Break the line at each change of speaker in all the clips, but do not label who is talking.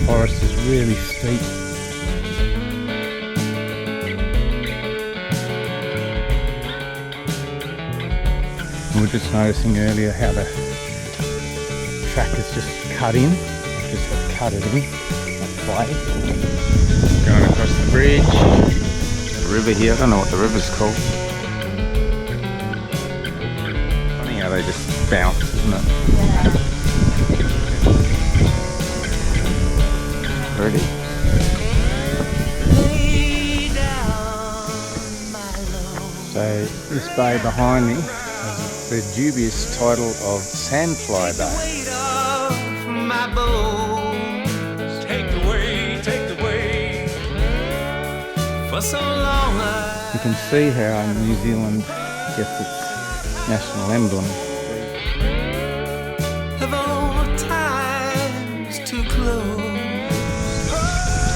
Forest is really steep. We were just noticing earlier how the track is just cut in. Just have cut it in, like clay. Going across the bridge. The river here, I don't know what the river's called. Funny how they just bounce, isn't it?
Yeah.
Pretty. So this bay behind me has the dubious title of Sandfly Bay. You can see how New Zealand gets its national emblem.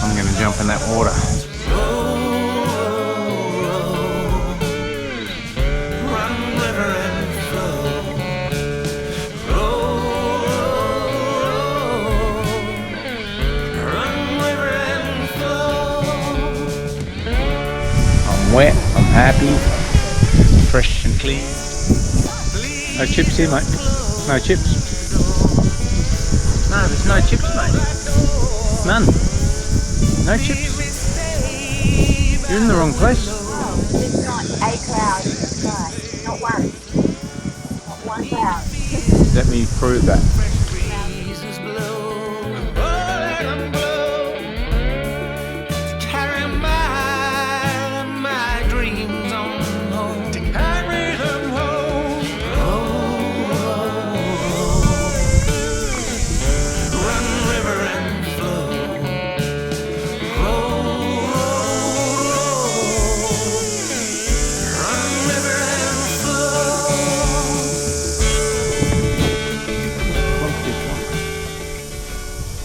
I'm going to jump in that water. I'm wet, I'm happy, fresh and clean. No chips here, mate. No chips. No, there's no chips, mate. None. No chips. You're in the wrong place.
There's not a cloud in the sky. Not one. Not one cloud.
Let me prove that.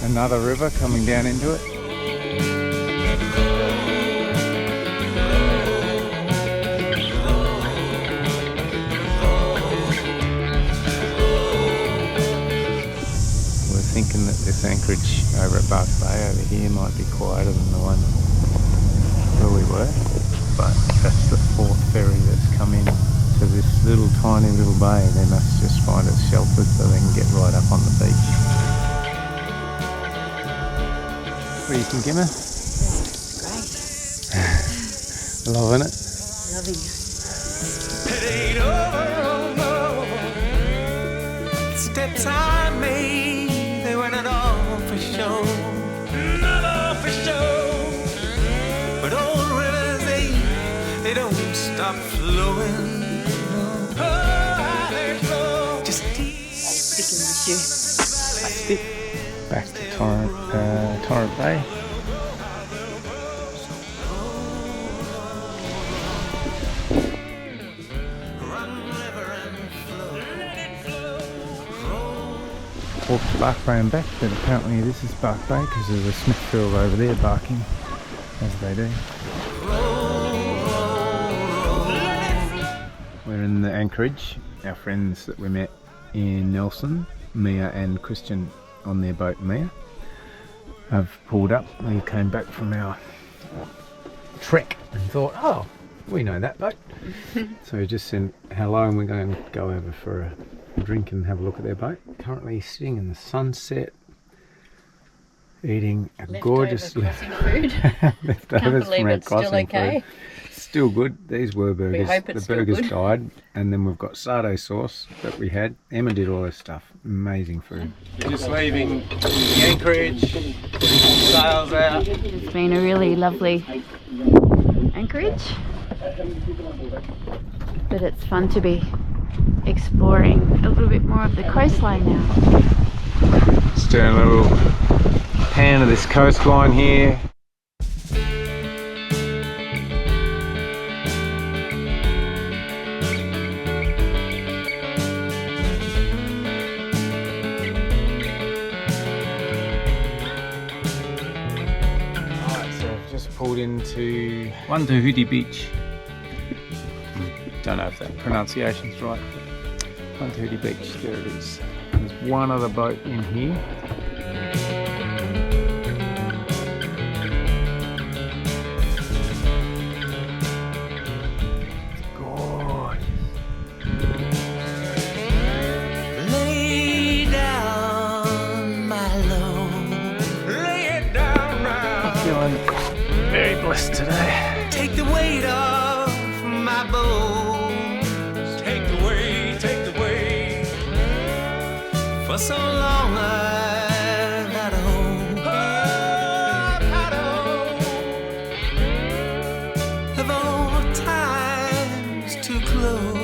Another river coming down into it. We're thinking that this anchorage over at Bark Bay over here might be quieter than the one where we were, but that's the fourth ferry that's come in to this little tiny little bay. They must just find it sheltered so they can get right up on the beach. What do you think, Emma?
Great.
Loving it?
Loving it.
It ain't over, no. Steps I made, they were not all for show. Not all for show. But old rivers, they don't stop flowing. Oh, they flow. Just
Sticking my shoe.
Back to Torrent Bay. Walked to Bark Bay and back, but apparently this is Bark Bay because there's a Smithfield over there barking, as they do. We're in the anchorage. Our friends that we met in Nelson, Mia and Christian on their boat Mia, have pulled up. We came back from our trek and thought, oh, we know that boat. So we just said hello and we're going to go over for a drink and have a look at their boat. Currently sitting in the sunset, eating a gorgeous
food.
leftovers from our
it's still
crossing
okay.
food. Still good. These were burgers.
hope it's
The
still
burgers
good.
died, and then we've got sardo sauce that we had. Emma did all this stuff. Amazing food. Just leaving the anchorage. Sails out.
It's been a really lovely anchorage, but it's fun to be exploring a little bit more of the coastline now.
Just doing a little Pan of this coastline here. Pulled into Wandahudi Beach. Don't know if that pronunciation's right. Wandahudi Beach, there it is. There's one other boat in here. Gorgeous.
Lay down, my love. Lay it down now.
I'm feeling very blessed today.
Take the weight off my bones. Take the weight, take the weight. For so long I've had a home. Oh, I've had a home. Of all times too close.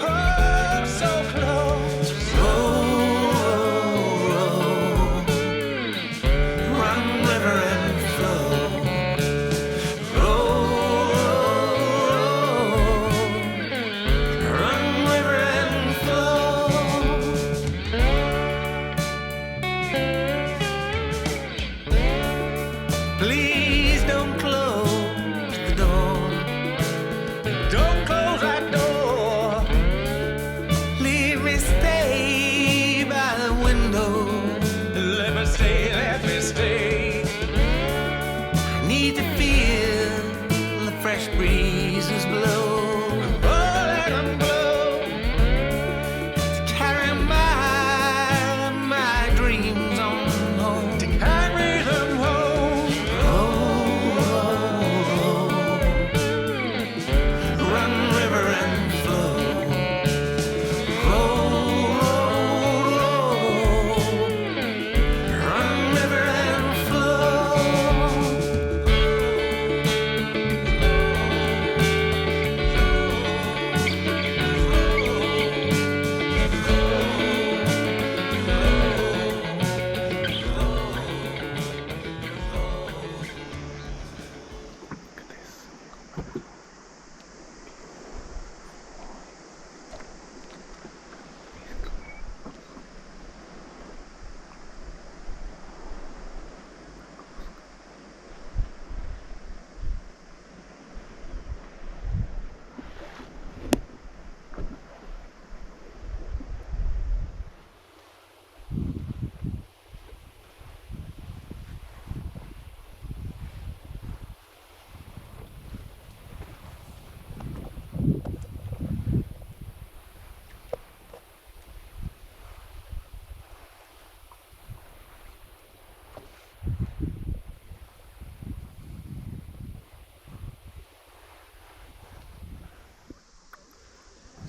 Oh, so close. Roll, roll. Run, river, and flow. Please don't close the door. Don't close that door. Leave me stay by the window. Let me stay, let me stay. I need to feel the fresh breezes blow. Oh, let them blow. To carry my dreams on home. To carry them home.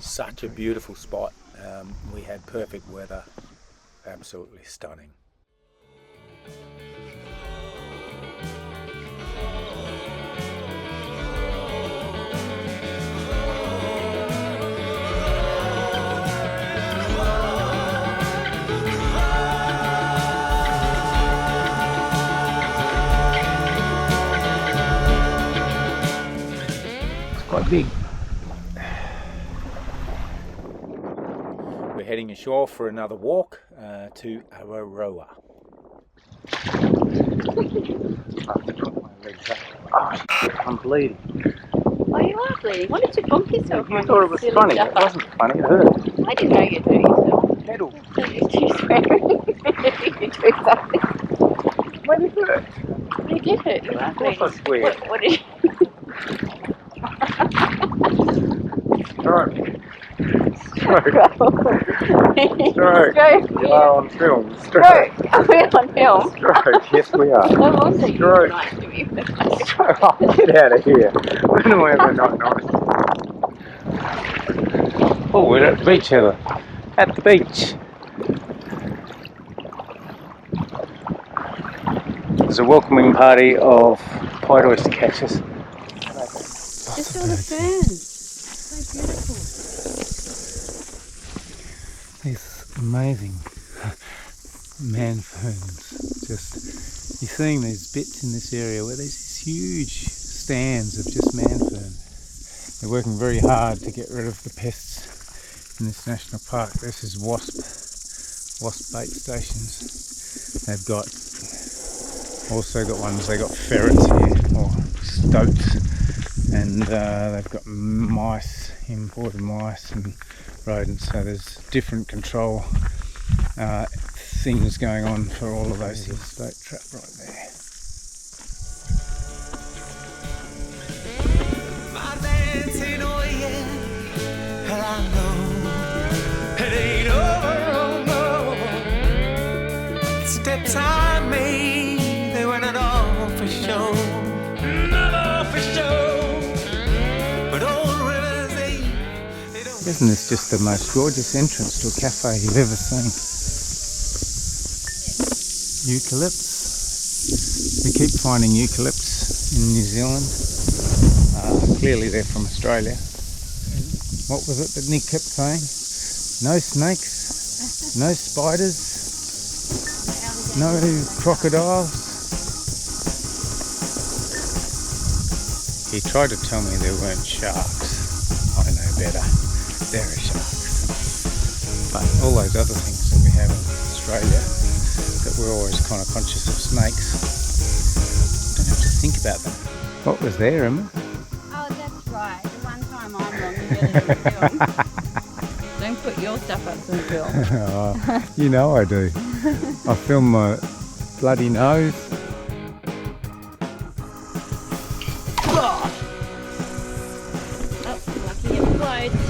Such a beautiful spot. We had perfect weather, absolutely stunning. It's quite big. We're heading ashore for another walk to Aroa. I have to put my legs up. Oh, I'm bleeding.
Oh, you are bleeding. Why did you bump yourself?
You thought it was funny. It wasn't funny, it hurt.
I didn't know you'd hurt yourself.
Pedal.
So you do swearing. You do something.
Why did it hurt?
You did hurt. You are
Of course I
bleeding.
swear.
What did you...
Stroke. Stroke.
Stroke.
You are on film.
Stroke. Are we on film?
Stroke. Yes, we are.
I'm also using
Stroke.
tonight to me.
Oh, get out of here. When am I ever not nice? Oh, we're at the beach, Heather. At the beach. There's a welcoming party of pied oyster catchers.
Just all the ferns. So beautiful.
These amazing man ferns. just, you're seeing these bits in this area where there's these huge stands of just manfern. They're working very hard to get rid of the pests in this national park. This is wasp bait stations. They've got also got ones, they got ferrets here, or stoats, and they've got mice, imported mice and rodents, so there's different control things going on for all of those things. Stoat trap right there.
My dance ain't over yet, and I know it ain't over, oh no. Steps I made, they weren't at all for show, not all for show. But old rivers, they don't.
Isn't this just the most gorgeous entrance to a cafe you've ever seen? Eucalypts. We keep finding eucalypts in New Zealand. Clearly they're from Australia. What was it that Nick kept saying? No snakes, no spiders, no crocodiles. He tried to tell me there weren't sharks. I know better. There are sharks. But all those other things that we have in Australia, that we're always kind of conscious of snakes, don't have to think about them. What was there, Emma?
Oh, that's right. The one time I'm wrong, you get it in the film. Don't put your stuff up to the film.
Oh, you know I do. I film my bloody nose.
Oh, lucky it floats.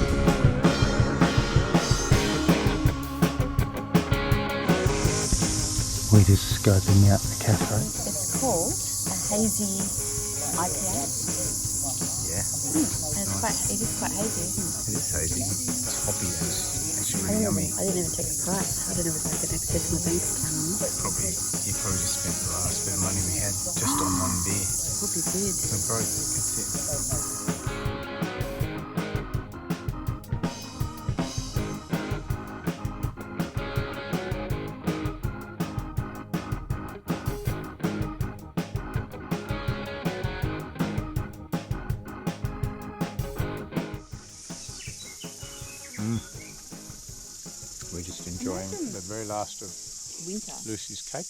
We're just scoping out the cafe.
It's called a hazy IPA.
Yeah.
And it is quite hazy, isn't it?
It is hazy. It's hoppy and it's actually really yummy.
I didn't even check the price. I don't know if I can access my bank account or not.
You probably just spent the last bit of money we had just on one beer.
Probably did.
So broke, that's it. We're just enjoying the very last of
Winter.
Lucy's cake.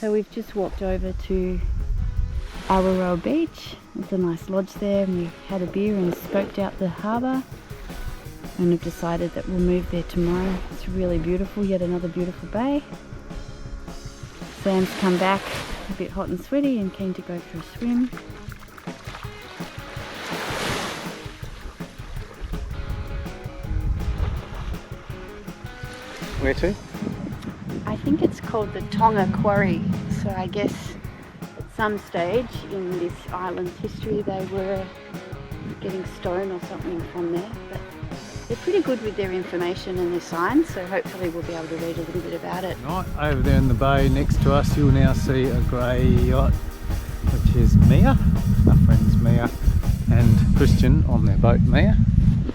So we've just walked over to Awaroa Beach. There's a nice lodge there, and we had a beer and scoped out the harbour, and we've decided that we'll move there tomorrow. It's really beautiful, yet another beautiful bay. Sam's come back a bit hot and sweaty and keen to go for a swim.
Where to?
I think it's called the Tonga Quarry. So I guess at some stage in this island's history they were getting stone or something from there. But they're pretty good with their information and their signs, so hopefully we'll be able to read a little bit about it.
Right, over there in the bay next to us you'll now see a grey yacht, which is Mia, our friends Mia and Christian on their boat. Mia.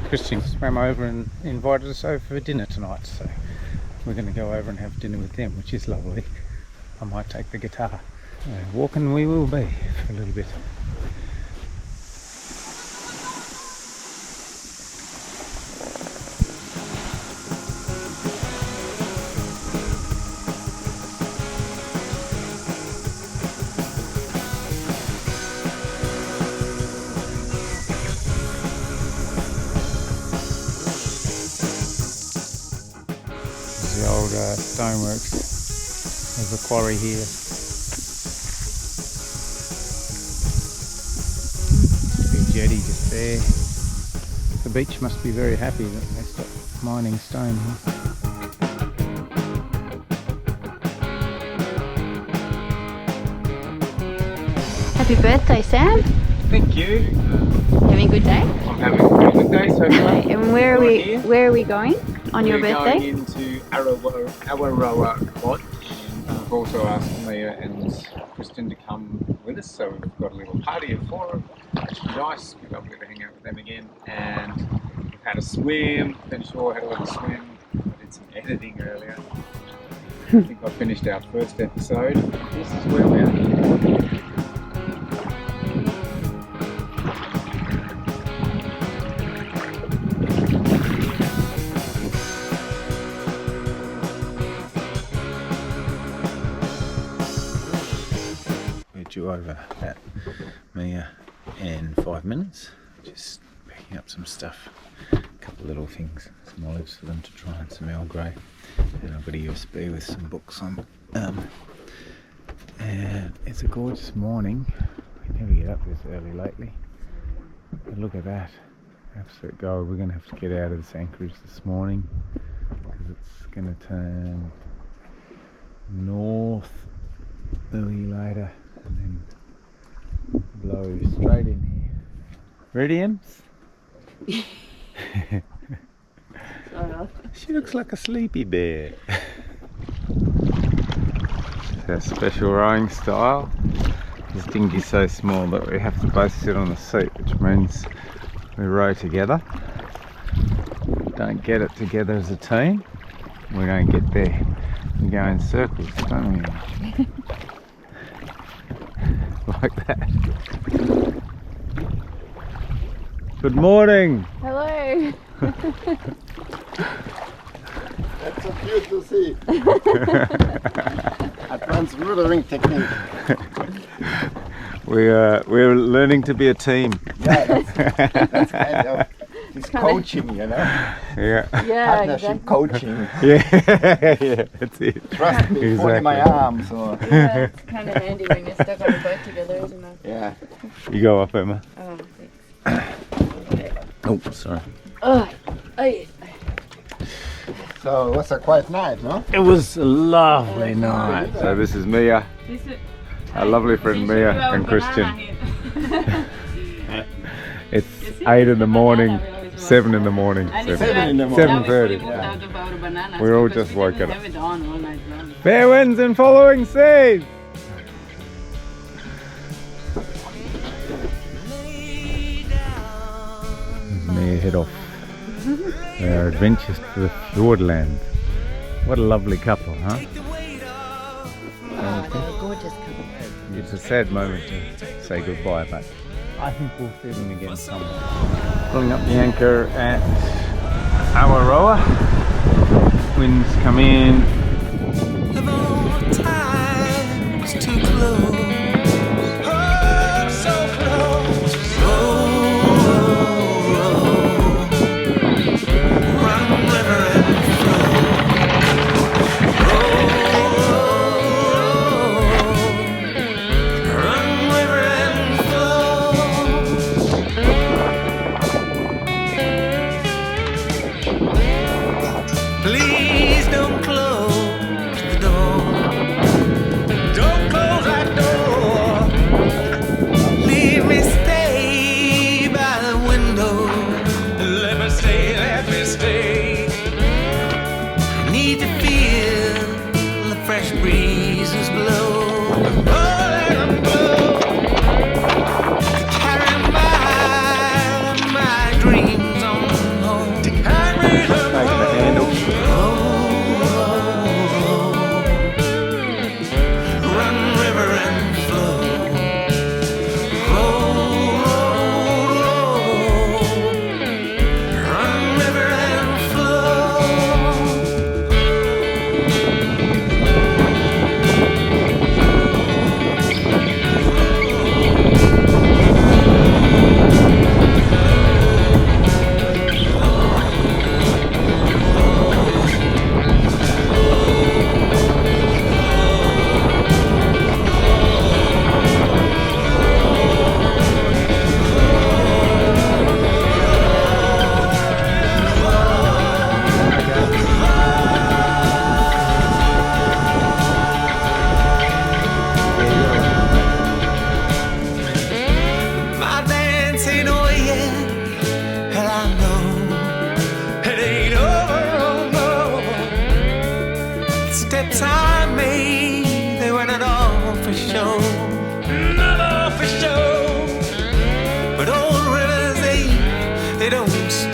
Christian swam over and invited us over for dinner tonight, so we're going to go over and have dinner with them, which is lovely. I might take the guitar. Walking we will be for a little bit. The old stoneworks. There's a quarry here. Big jetty just there. The beach must be very happy that they stopped mining stone here.
Happy birthday, Sam.
Thank you.
Having a good day?
I'm having a pretty good day so far.
And where are we going on your birthday?
We're going into Awaroa Lodge. I've also asked Mia and Kristen to come with us, so we've got a little party of 4, which is nice. It'll be lovely to hang out with them again. And we've had a swim, then sure had a little swim. I did some editing earlier. I think I finished our first episode. This is where we are. Due over at Mia in 5 minutes, just picking up some stuff, a couple of little things, some olives for them to try and some Earl Grey, and I've got a USB with some books on. And it's a gorgeous morning. We never get up this early lately, but look at that, absolute gold. We're going to have to get out of this anchorage this morning because it's going to turn north early later and then blow straight in here. Ready, Ems? She looks like a sleepy bear. It's our special rowing style. This dinghy's so small that we have to both sit on the seat, which means we row together. Don't get it together as a team, we don't get there. We go in circles, don't we? Like that. Good morning.
Hello.
That's so cute to see. Advanced rudering technique.
We're learning to be a team.
Yeah, that's kind of it's coaching, you know.
Yeah.
Yeah,
Partnership
exactly.
coaching.
Yeah, that's it.
Trust me, holding my arm. So
Yeah, it's kind of handy when you're stuck on a boat together, isn't it?
yeah.
You go up, Emma.
Oh, thanks.
Oh, sorry.
Oh, yeah.
So it was a quiet night, no?
It was a lovely night. So this is Mia, our lovely friend Mia and Christian. It's 8 in the morning, 7 in the morning.
7 in the morning.
7:30.
Yeah.
We're all just woken up. Fair winds and following seas. Mia head off. Our adventures to the Fjordland. What a lovely couple, huh?
Gorgeous couple.
It's a sad moment to say goodbye, but I think we'll see them again somewhere. Pulling up the anchor at Awaroa. Winds come in.
Of all times too close. Oh, so close. Run, river, and flow. Run, river, and flow. Please don't close the door. Don't close that door.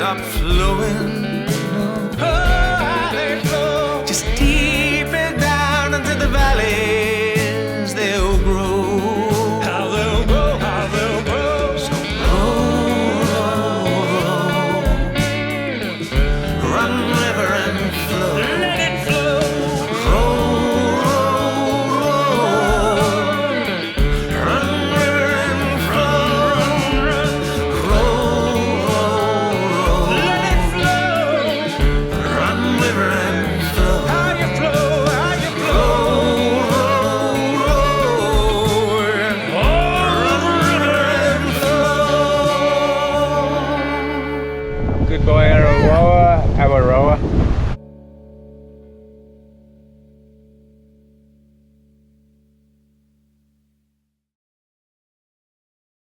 stop flowing. Oh, how they flow. Just deeper down into the valleys they'll grow. How they'll grow, how they'll grow. So roll, run river and flow. Let it flow. Roll, roll, run river and flow. Roll, let it flow. Run river and flow. How you flow, how you flow. Run river and flow.
Goodbye,